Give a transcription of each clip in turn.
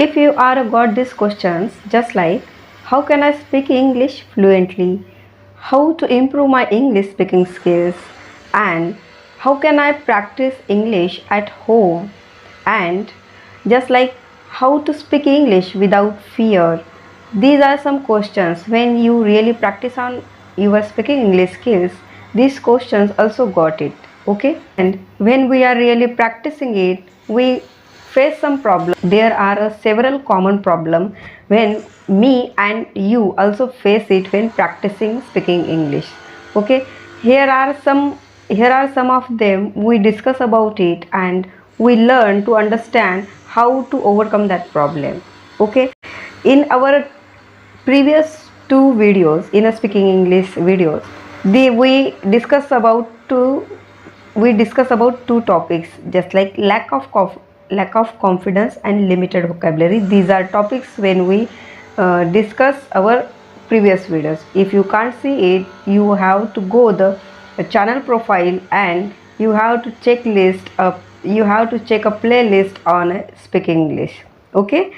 If you are got these questions just like how can I speak English fluently, how to improve my English speaking skills, and how can I practice English at home, and just like how to speak English without fear. These are some questions when you really practice on your speaking English skills. These questions also got it, okay? And when we are really practicing it, we face some problem. There are several common problem when me and you also face it when practicing speaking English. Okay, here are some of them. We discuss about it and we learn to understand how to overcome that problem. Okay, in our previous two videos, in a speaking English videos, we discuss about two topics, just like lack of confidence and limited vocabulary. These are topics when we discuss our previous videos. If you can't see it, you have to go the channel profile and you have to check a playlist on speaking English. Okay,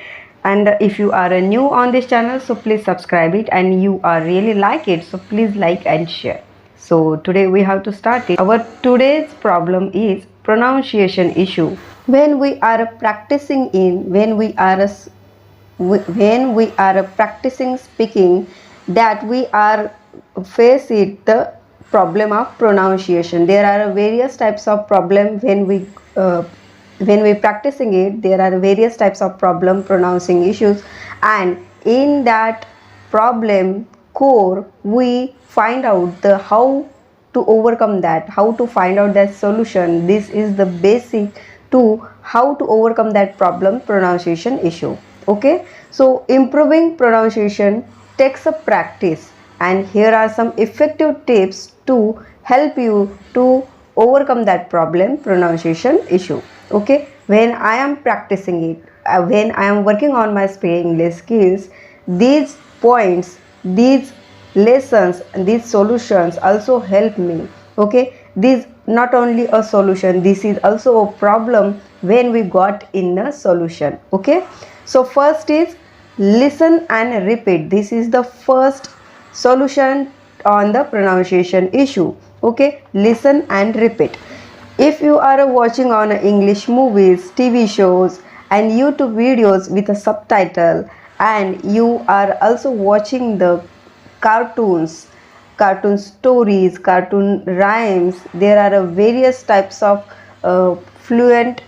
and if you are new on this channel, so please subscribe it, and you are really like it, so please like and share. So today we have to start it. Our today's problem is pronunciation issue. When we are practicing speaking, that we are face it the problem of pronunciation. There are various types of problem when we practicing it. There are various types of problem pronouncing issues, and in that problem core we find out the how to overcome that, how to find out that solution. This is the basic to how to overcome that problem pronunciation issue. Okay, so improving pronunciation takes a practice, and here are some effective tips to help you to overcome that problem pronunciation issue. Okay, when I am practicing it, when I am working on my speaking English skills, these points, these lessons, these solutions also help me. Okay, this not only a solution, this is also a problem when we got in a solution. Okay, so first is listen and repeat. This is the first solution on the pronunciation issue. Okay, listen and repeat. If you are watching on English movies, TV shows and YouTube videos with a subtitle, and you are also watching the cartoons, cartoon stories, cartoon rhymes, there are various types of fluent,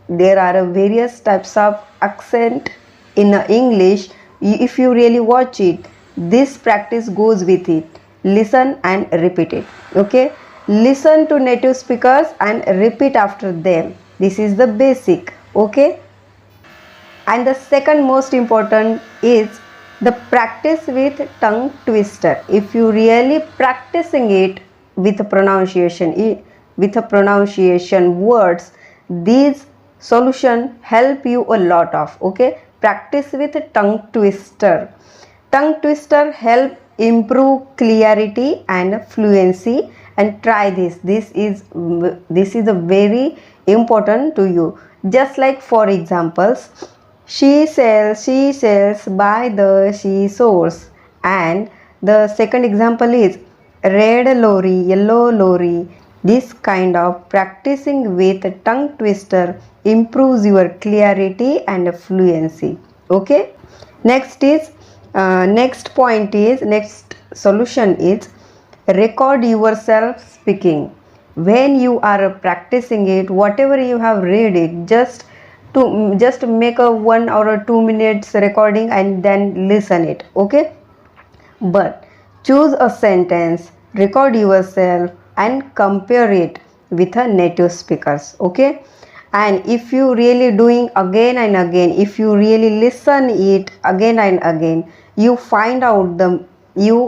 there are various types of accent in English. If you really watch it, this practice goes with it. Listen and repeat it. Okay, listen to native speakers and repeat after them. This is the basic. Okay, and the second most important is the practice with tongue twister. If you really practicing it with pronunciation words, these solution help you a lot of. Okay, practice with tongue twister. Tongue twister help improve clarity and fluency, and try this. This is a very important to you. Just like for examples, she sells by the seashores, and the second example is red lorry, yellow lorry. This kind of practicing with tongue twister improves your clarity and fluency. Okay, next solution is record yourself speaking. When you are practicing it, whatever you have read it, just make a 1 or 2 minutes recording and then listen it. Okay, but choose a sentence, record yourself and compare it with a native speakers. Okay, and if you really doing again and again, if you really listen it again and again, you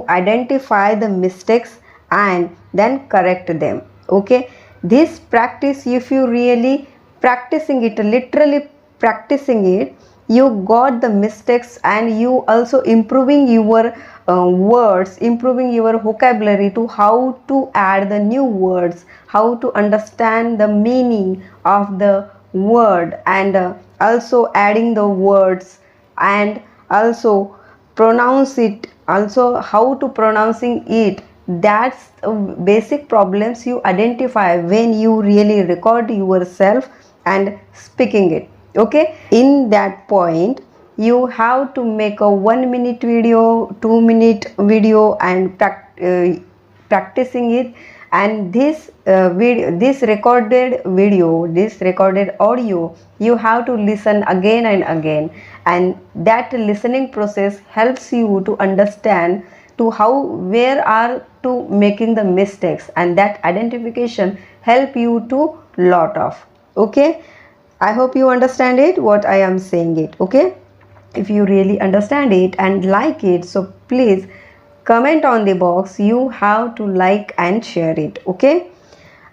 identify the mistakes and then correct them. Okay, this practice, if you really practicing it, literally practicing it, you got the mistakes, and you also improving your words, improving your vocabulary to how to add the new words, how to understand the meaning of the word and also adding the words and also pronounce it, also how to pronouncing it. That's basic problems you identify when you really record yourself and speaking it. Okay, in that point you have to make a 1 minute video, 2 minute video and practicing it. And this video, this recorded audio, you have to listen again and again, and that listening process helps you to understand to how where are to making the mistakes, and that identification help you to lot of. Okay, I hope you understand it what I am saying it. Okay, if you really understand it and like it, so please comment on the box. You have to like and share it. Okay,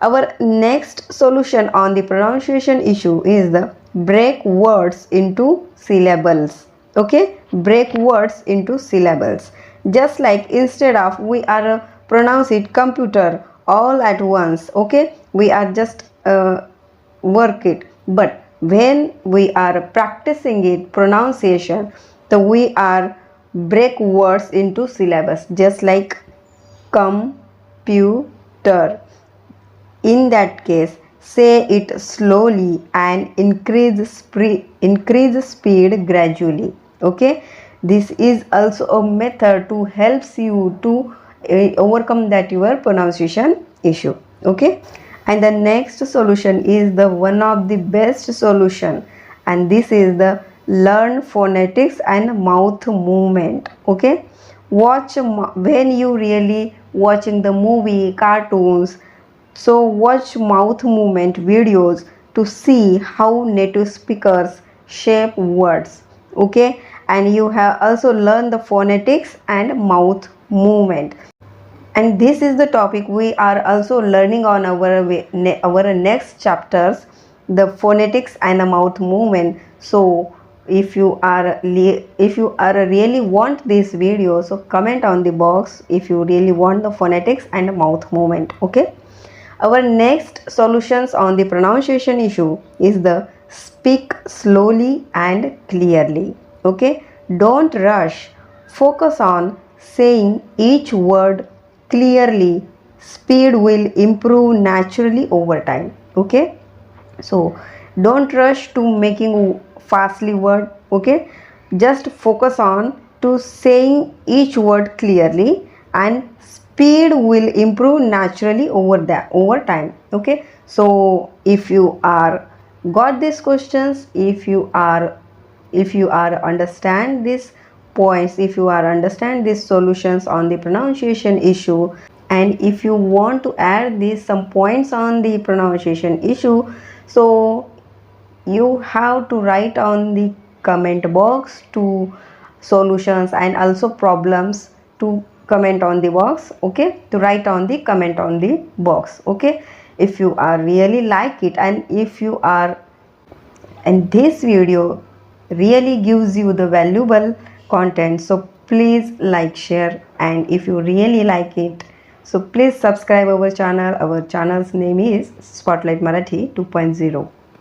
our next solution on the pronunciation issue is the break words into syllables. Okay, break words into syllables. Just like instead of we are pronounce it computer all at once. Okay, we are just work it, but when we are practicing it pronunciation, so we are break words into syllables, just like computer. In that case, say it slowly and increase speed gradually. Okay, this is also a method to helps you to overcome that your pronunciation issue. Okay, and the next solution is the one of the best solution, and this is the learn phonetics and mouth movement. Okay, watch when you really watching the movie cartoons, so watch mouth movement videos to see how native speakers shape words. Okay, and you have also learned the phonetics and mouth movement. And this is the topic we are also learning on our next chapters, the phonetics and the mouth movement. So if you are really want this video, so comment on the box if you really want the phonetics and mouth movement. Okay, our next solutions on the pronunciation issue is the speak slowly and clearly. Okay, don't rush. Focus on saying each word clearly. Speed will improve naturally over time. Okay, so don't rush to making fastly word. Okay, just focus on to saying each word clearly, and speed will improve naturally over time. Okay, so if you are got these questions, if you are understand these points, if you are understand these solutions on the pronunciation issue, and if you want to add these some points on the pronunciation issue, so you have to write on the comment box to solutions and also problems to comment on the box. Okay, to write on the comment on the box. Okay, if you are really like it, and if you are, and this video really gives you the valuable content, so please like, share, and if you really like it, so please subscribe our channel. Our channel's name is Spotlight Marathi 2.0.